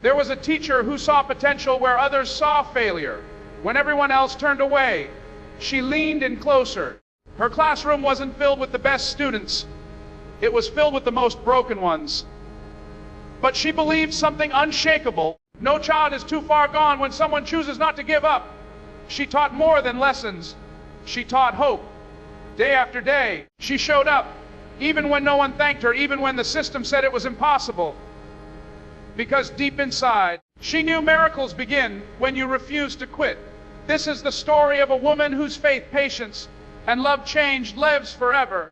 There was a teacher who saw potential where others saw failure. When everyone else turned away, she leaned in closer. Her classroom wasn't filled with the best students. It was filled with the most broken ones. But she believed something unshakable. No child is too far gone when someone chooses not to give up. She taught more than lessons. She taught hope. Day after day, she showed up, even when no one thanked her, even when the system said it was impossible. Because deep inside, she knew miracles begin when you refuse to quit. This is the story of a woman whose faith, patience, and love changed lives forever.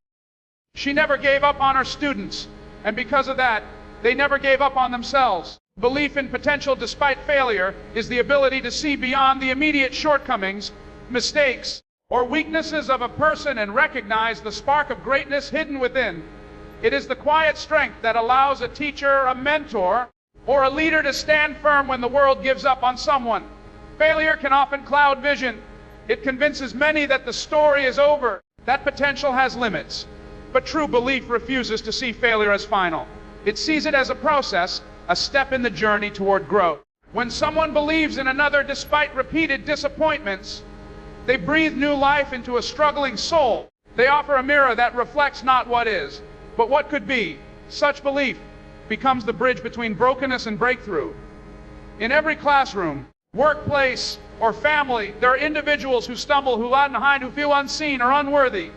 She never gave up on her students, and because of that, they never gave up on themselves. Belief in potential despite failure is the ability to see beyond the immediate shortcomings, mistakes, or weaknesses of a person and recognize the spark of greatness hidden within. It is the quiet strength that allows a teacher, a mentor, or a leader to stand firm when the world gives up on someone. Failure can often cloud vision. It convinces many that the story is over, that potential has limits. But true belief refuses to see failure as final. It sees it as a process, a step in the journey toward growth. When someone believes in another despite repeated disappointments, they breathe new life into a struggling soul. They offer a mirror that reflects not what is, but what could be. Such belief becomes the bridge between brokenness and breakthrough. In every classroom, workplace, or family, there are individuals who stumble, who lag behind, who feel unseen or unworthy.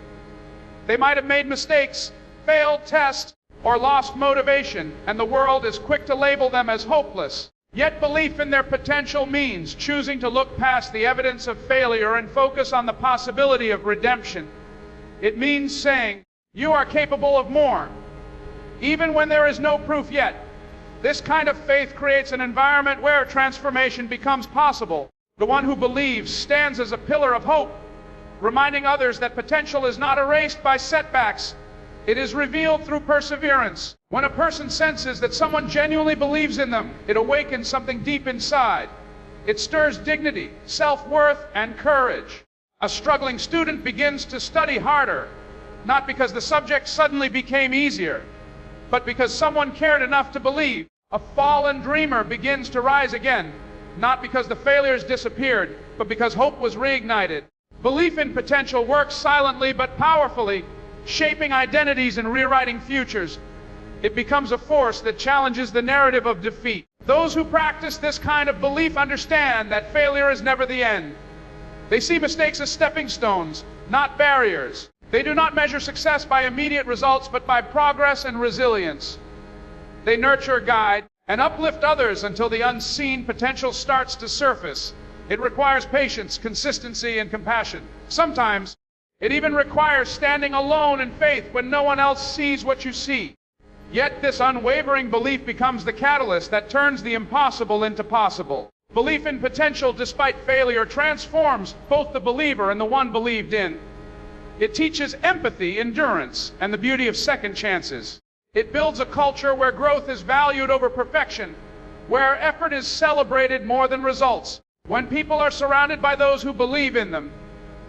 They might have made mistakes, failed tests, or lost motivation, and the world is quick to label them as hopeless. Yet belief in their potential means choosing to look past the evidence of failure and focus on the possibility of redemption. It means saying, you are capable of more, even when there is no proof yet. This kind of faith creates an environment where transformation becomes possible. The one who believes stands as a pillar of hope, reminding others that potential is not erased by setbacks. It is revealed through perseverance. When a person senses that someone genuinely believes in them, it awakens something deep inside. It stirs dignity, self-worth, and courage. A struggling student begins to study harder, not because the subject suddenly became easier, but because someone cared enough to believe. A fallen dreamer begins to rise again, not because the failures disappeared, but because hope was reignited. Belief in potential works silently but powerfully, shaping identities and rewriting futures. It becomes a force that challenges the narrative of defeat. Those who practice this kind of belief understand that failure is never the end. They see mistakes as stepping stones, not barriers. They do not measure success by immediate results, but by progress and resilience. They nurture, guide, and uplift others until the unseen potential starts to surface. It requires patience, consistency, and compassion. Sometimes, it even requires standing alone in faith when no one else sees what you see. Yet this unwavering belief becomes the catalyst that turns the impossible into possible. Belief in potential despite failure transforms both the believer and the one believed in. It teaches empathy, endurance, and the beauty of second chances. It builds a culture where growth is valued over perfection, where effort is celebrated more than results. When people are surrounded by those who believe in them,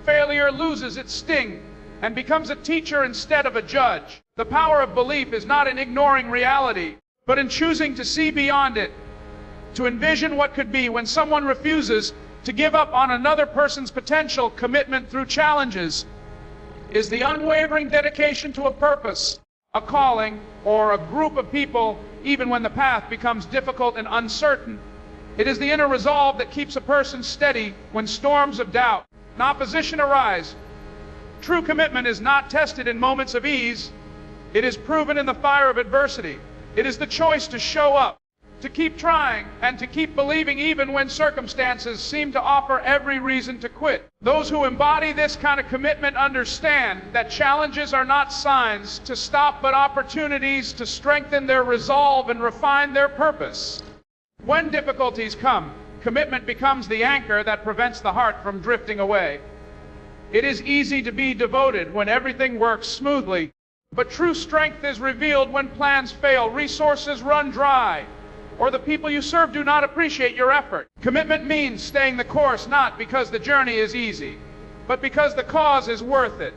failure loses its sting and becomes a teacher instead of a judge. The power of belief is not in ignoring reality, but in choosing to see beyond it, to envision what could be. When someone refuses to give up on another person's potential, commitment through challenges is the unwavering dedication to a purpose, a calling, or a group of people, even when the path becomes difficult and uncertain. It is the inner resolve that keeps a person steady when storms of doubt and opposition arise. True commitment is not tested in moments of ease. It is proven in the fire of adversity. It is the choice to show up, to keep trying, and to keep believing even when circumstances seem to offer every reason to quit. Those who embody this kind of commitment understand that challenges are not signs to stop, but opportunities to strengthen their resolve and refine their purpose. When difficulties come, commitment becomes the anchor that prevents the heart from drifting away. It is easy to be devoted when everything works smoothly, but true strength is revealed when plans fail, resources run dry, or the people you serve do not appreciate your effort. Commitment means staying the course, not because the journey is easy, but because the cause is worth it.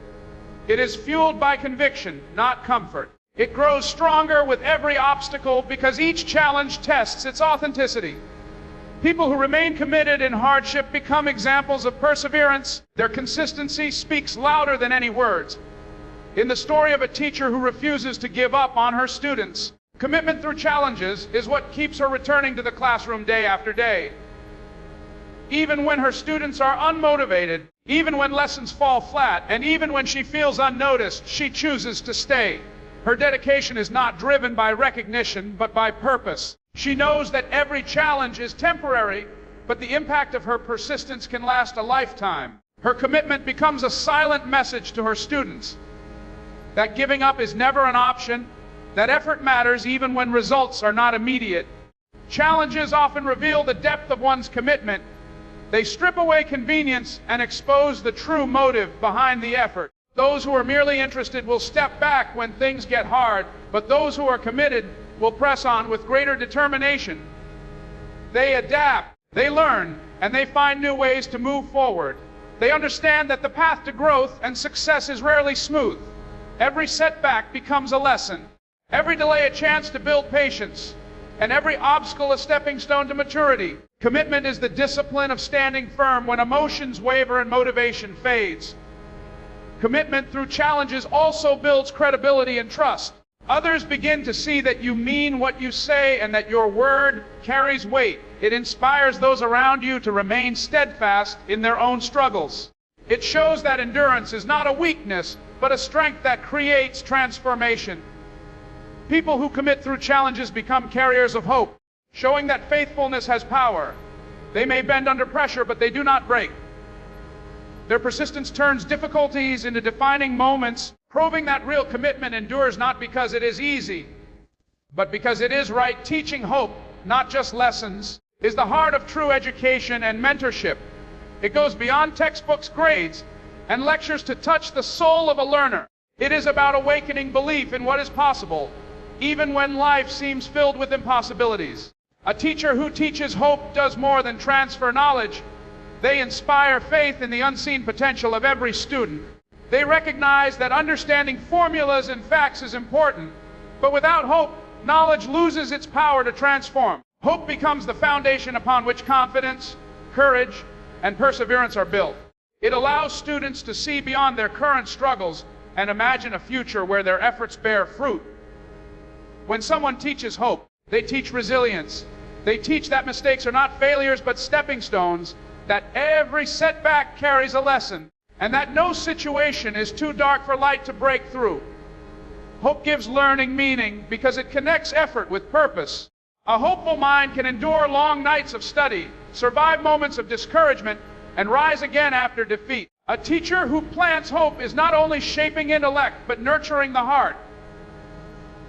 It is fueled by conviction, not comfort. It grows stronger with every obstacle because each challenge tests its authenticity. People who remain committed in hardship become examples of perseverance. Their consistency speaks louder than any words. In the story of a teacher who refuses to give up on her students, commitment through challenges is what keeps her returning to the classroom day after day. Even when her students are unmotivated, even when lessons fall flat, and even when she feels unnoticed, she chooses to stay. Her dedication is not driven by recognition, but by purpose. She knows that every challenge is temporary, but the impact of her persistence can last a lifetime. Her commitment becomes a silent message to her students that giving up is never an option, that effort matters even when results are not immediate. Challenges often reveal the depth of one's commitment. They strip away convenience and expose the true motive behind the effort. Those who are merely interested will step back when things get hard, but those who are committed will press on with greater determination. They adapt, they learn, and they find new ways to move forward. They understand that the path to growth and success is rarely smooth. Every setback becomes a lesson, every delay a chance to build patience, and every obstacle a stepping stone to maturity. Commitment is the discipline of standing firm when emotions waver and motivation fades. Commitment through challenges also builds credibility and trust. Others begin to see that you mean what you say and that your word carries weight. It inspires those around you to remain steadfast in their own struggles. It shows that endurance is not a weakness, but a strength that creates transformation. People who commit through challenges become carriers of hope, showing that faithfulness has power. They may bend under pressure, but they do not break. Their persistence turns difficulties into defining moments, proving that real commitment endures not because it is easy, but because it is right. Teaching hope, not just lessons, is the heart of true education and mentorship. It goes beyond textbooks, grades, and lectures to touch the soul of a learner. It is about awakening belief in what is possible, even when life seems filled with impossibilities. A teacher who teaches hope does more than transfer knowledge. They inspire faith in the unseen potential of every student. They recognize that understanding formulas and facts is important, but without hope, knowledge loses its power to transform. Hope becomes the foundation upon which confidence, courage, and perseverance are built. It allows students to see beyond their current struggles and imagine a future where their efforts bear fruit. When someone teaches hope, they teach resilience. They teach that mistakes are not failures but stepping stones, that every setback carries a lesson, and that no situation is too dark for light to break through. Hope gives learning meaning because it connects effort with purpose. A hopeful mind can endure long nights of study, survive moments of discouragement, and rise again after defeat. A teacher who plants hope is not only shaping intellect, but nurturing the heart.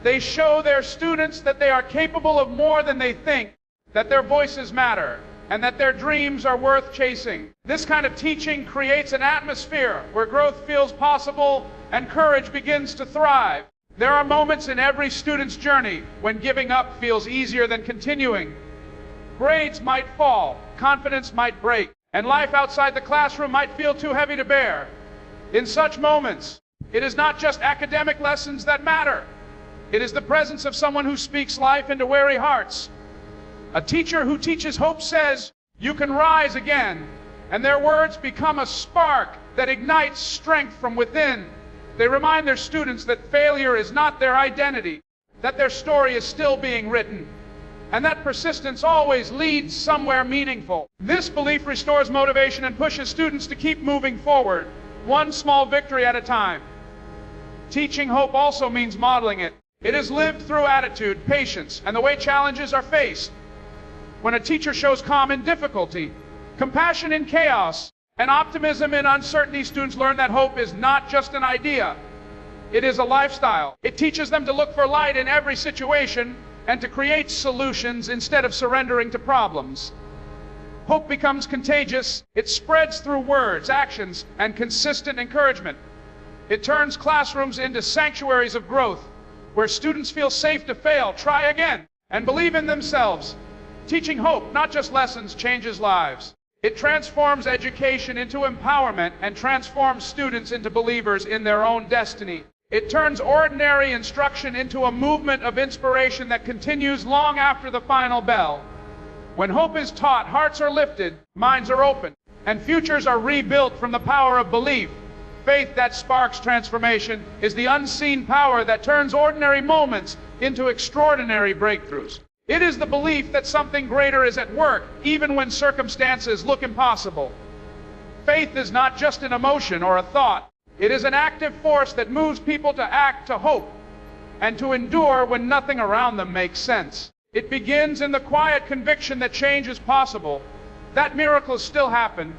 They show their students that they are capable of more than they think, that their voices matter, and that their dreams are worth chasing. This kind of teaching creates an atmosphere where growth feels possible and courage begins to thrive. There are moments in every student's journey when giving up feels easier than continuing. Grades might fall, confidence might break, and life outside the classroom might feel too heavy to bear. In such moments, it is not just academic lessons that matter. It is the presence of someone who speaks life into weary hearts. A teacher who teaches hope says, "You can rise again," and their words become a spark that ignites strength from within. They remind their students that failure is not their identity, that their story is still being written, and that persistence always leads somewhere meaningful. This belief restores motivation and pushes students to keep moving forward, one small victory at a time. Teaching hope also means modeling it. It is lived through attitude, patience, and the way challenges are faced. When a teacher shows calm in difficulty, compassion in chaos, and optimism in uncertainty, students learn that hope is not just an idea. It is a lifestyle. It teaches them to look for light in every situation and to create solutions instead of surrendering to problems. Hope becomes contagious. It spreads through words, actions, and consistent encouragement. It turns classrooms into sanctuaries of growth, where students feel safe to fail, try again, and believe in themselves. Teaching hope, not just lessons, changes lives. It transforms education into empowerment and transforms students into believers in their own destiny. It turns ordinary instruction into a movement of inspiration that continues long after the final bell. When hope is taught, hearts are lifted, minds are opened, and futures are rebuilt from the power of belief. Faith that sparks transformation is the unseen power that turns ordinary moments into extraordinary breakthroughs. It is the belief that something greater is at work, even when circumstances look impossible. Faith is not just an emotion or a thought. It is an active force that moves people to act, to hope, and to endure when nothing around them makes sense. It begins in the quiet conviction that change is possible, that miracles still happen,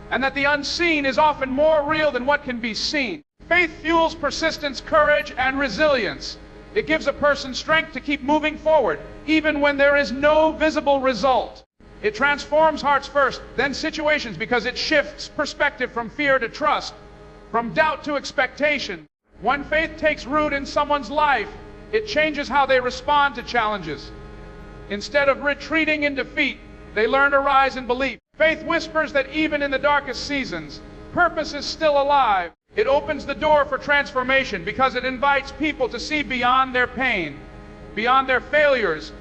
and that the unseen is often more real than what can be seen. Faith fuels persistence, courage, and resilience. It gives a person strength to keep moving forward, even when there is no visible result. It transforms hearts first, then situations, because it shifts perspective from fear to trust, from doubt to expectation. When faith takes root in someone's life, it changes how they respond to challenges. Instead of retreating in defeat, they learn to rise in belief. Faith whispers that even in the darkest seasons, purpose is still alive. It opens the door for transformation because it invites people to see beyond their pain, beyond their failures,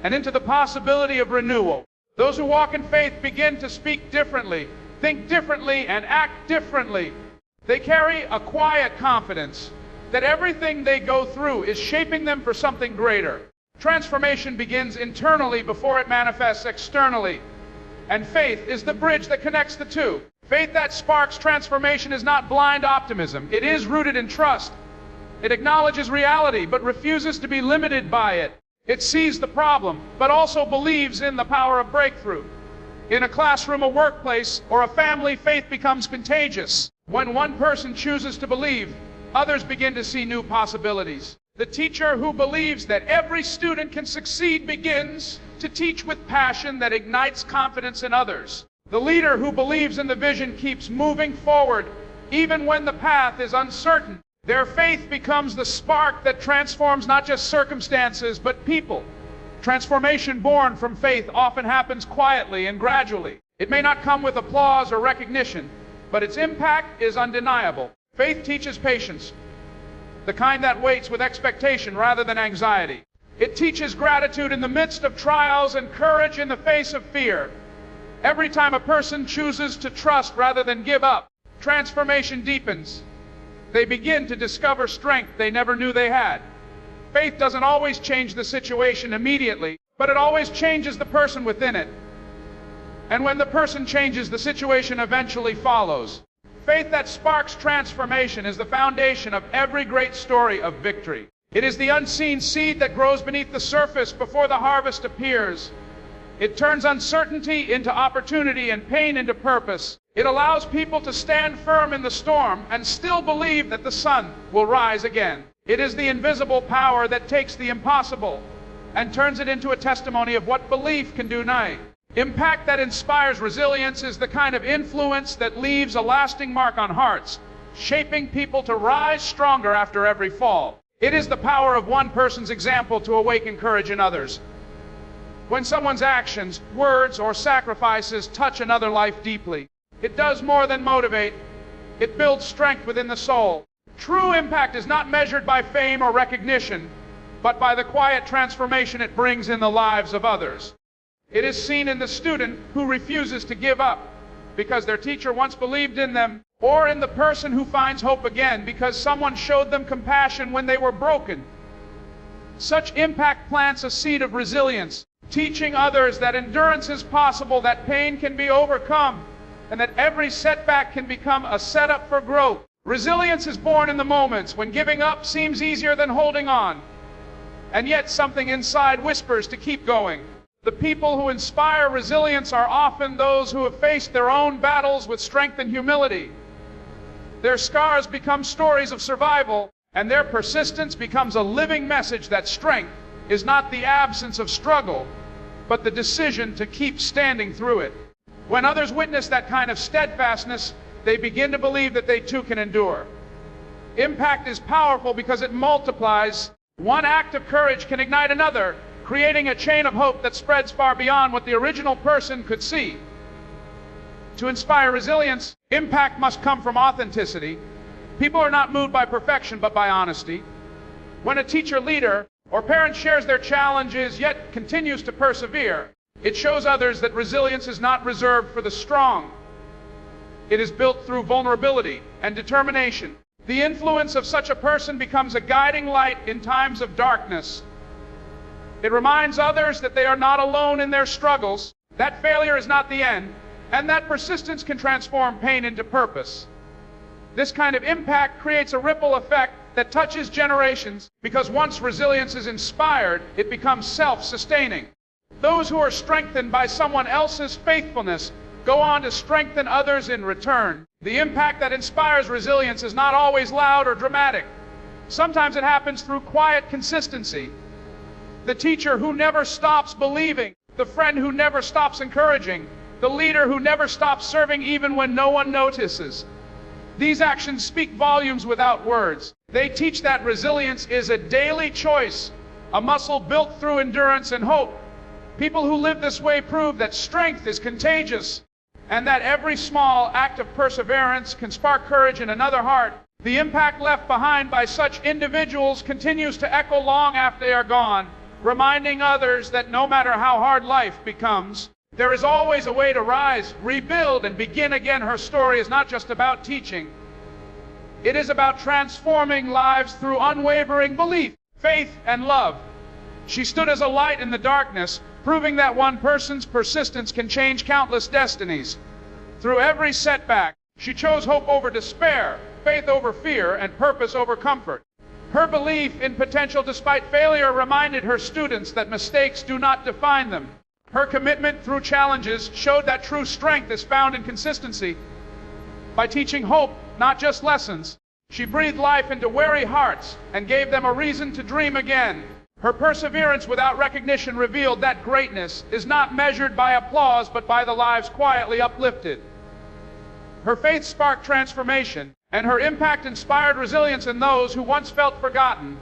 and into the possibility of renewal. Those who walk in faith begin to speak differently, think differently, and act differently. They carry a quiet confidence that everything they go through is shaping them for something greater. Transformation begins internally before it manifests externally. And faith is the bridge that connects the two. Faith that sparks transformation is not blind optimism. It is rooted in trust. It acknowledges reality, but refuses to be limited by it. It sees the problem, but also believes in the power of breakthrough. In a classroom, a workplace, or a family, faith becomes contagious. When one person chooses to believe, others begin to see new possibilities. The teacher who believes that every student can succeed begins to teach with passion that ignites confidence in others. The leader who believes in the vision keeps moving forward, even when the path is uncertain. Their faith becomes the spark that transforms not just circumstances, but people. Transformation born from faith often happens quietly and gradually. It may not come with applause or recognition, but its impact is undeniable. Faith teaches patience, the kind that waits with expectation rather than anxiety. It teaches gratitude in the midst of trials and courage in the face of fear. Every time a person chooses to trust rather than give up, transformation deepens. They begin to discover strength they never knew they had. Faith doesn't always change the situation immediately, but it always changes the person within it. And when the person changes, the situation eventually follows. Faith that sparks transformation is the foundation of every great story of victory. It is the unseen seed that grows beneath the surface before the harvest appears. It turns uncertainty into opportunity and pain into purpose. It allows people to stand firm in the storm and still believe that the sun will rise again. It is the invisible power that takes the impossible and turns it into a testimony of what belief can do now. Impact that inspires resilience is the kind of influence that leaves a lasting mark on hearts, shaping people to rise stronger after every fall. It is the power of one person's example to awaken courage in others. When someone's actions, words, or sacrifices touch another life deeply, it does more than motivate. It builds strength within the soul. True impact is not measured by fame or recognition, but by the quiet transformation it brings in the lives of others. It is seen in the student who refuses to give up because their teacher once believed in them, or in the person who finds hope again because someone showed them compassion when they were broken. Such impact plants a seed of resilience, teaching others that endurance is possible, that pain can be overcome, and that every setback can become a setup for growth. Resilience is born in the moments when giving up seems easier than holding on, and yet something inside whispers to keep going. The people who inspire resilience are often those who have faced their own battles with strength and humility. Their scars become stories of survival, and their persistence becomes a living message that strength is not the absence of struggle, but the decision to keep standing through it. When others witness that kind of steadfastness, they begin to believe that they too can endure. Impact is powerful because it multiplies. One act of courage can ignite another, creating a chain of hope that spreads far beyond what the original person could see. To inspire resilience, impact must come from authenticity. People are not moved by perfection, but by honesty. When a teacher, leader, or parent shares their challenges yet continues to persevere, it shows others that resilience is not reserved for the strong. It is built through vulnerability and determination. The influence of such a person becomes a guiding light in times of darkness. It reminds others that they are not alone in their struggles, that failure is not the end, and that persistence can transform pain into purpose. This kind of impact creates a ripple effect that touches generations, because once resilience is inspired, it becomes self-sustaining. Those who are strengthened by someone else's faithfulness go on to strengthen others in return. The impact that inspires resilience is not always loud or dramatic. Sometimes it happens through quiet consistency. The teacher who never stops believing, the friend who never stops encouraging, the leader who never stops serving even when no one notices. These actions speak volumes without words. They teach that resilience is a daily choice, a muscle built through endurance and hope. People who live this way prove that strength is contagious, and that every small act of perseverance can spark courage in another heart. The impact left behind by such individuals continues to echo long after they are gone, reminding others that no matter how hard life becomes, there is always a way to rise, rebuild, and begin again. Her story is not just about teaching. It is about transforming lives through unwavering belief, faith, and love. She stood as a light in the darkness, proving that one person's persistence can change countless destinies. Through every setback, she chose hope over despair, faith over fear, and purpose over comfort. Her belief in potential despite failure reminded her students that mistakes do not define them. Her commitment through challenges showed that true strength is found in consistency. By teaching hope, not just lessons, she breathed life into weary hearts and gave them a reason to dream again. Her perseverance without recognition revealed that greatness is not measured by applause but by the lives quietly uplifted. Her faith sparked transformation, and her impact inspired resilience in those who once felt forgotten.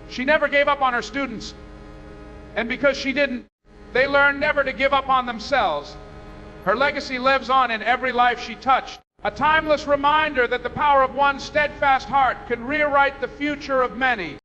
She never gave up on her students, and because she didn't, they learned never to give up on themselves. Her legacy lives on in every life she touched, a timeless reminder that the power of one steadfast heart can rewrite the future of many.